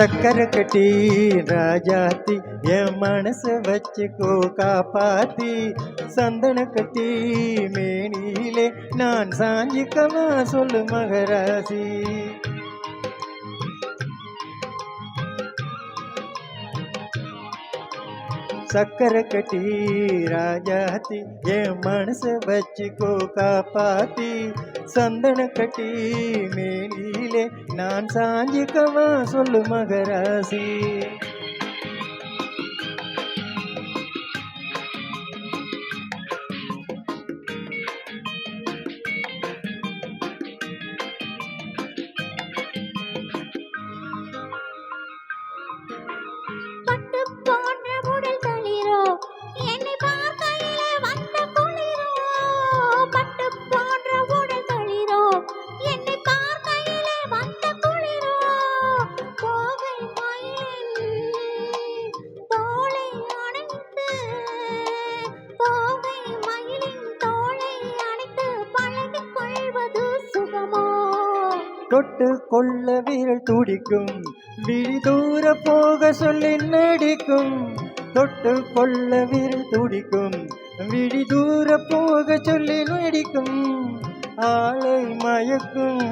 சக்கரை கட்டி ராஜாத்தி என் மனச வச்சுக்கோ காப்பாத்தி சந்தன கட்டி மேனியிலே நான் சாஞ்சிக்கவா சொல்லு மகராசி. சக்கரை கட்டி ராஜாத்தி என் மனச வச்சுக்கோ காப்பாத்தி சந்தன கட்டி மேனியிலே நான் சாஞ்சிக்கவா சொல்லு மகராசி. தொட்டு கொள்ள விரல் துடிக்கும் விழி தூர போக சொல்லி நடிக்கும். தொட்டு கொள்ள விரல் துடிக்கும் விழி தூர போக சொல்லி நடிக்கும். ஆளை மயக்கும்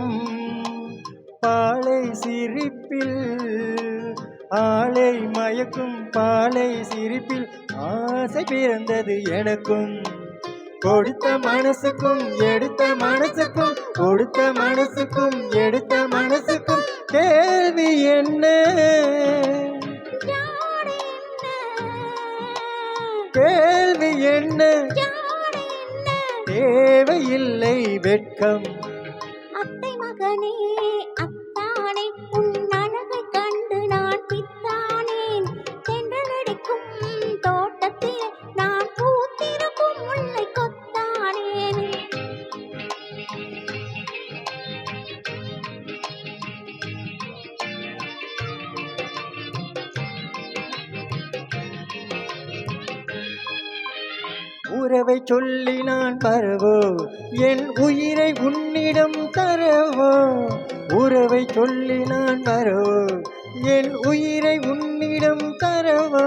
பாலை சிரிப்பில் ஆளை மயக்கும் பாலை சிரிப்பில் ஆசை பிறந்தது எனக்கும். கொடுத்த மனசுக்கும் எடுத்த மனசுக்கும் கொடுத்த மனசுக்கும் எடுத்த மனசுக்கும் கேள்வி என்ன கேள்வி என்ன தேவையில்லை வெட்கம். அத்தை மகனே அத்தானே உன் அழகை கண்டு நான் பித்தானேன். தென்றலடிக்கும் தோட்டத்தில் நான் பூத்திருக்கும் முல்லை கொத்தானேன். உறவை சொல்லி நான் பரவோ என் உயிரை உன்னிடம் தரவோ. உறவை சொல்லி நான் பரவோ என் உயிரை உன்னிடம் தரவோ.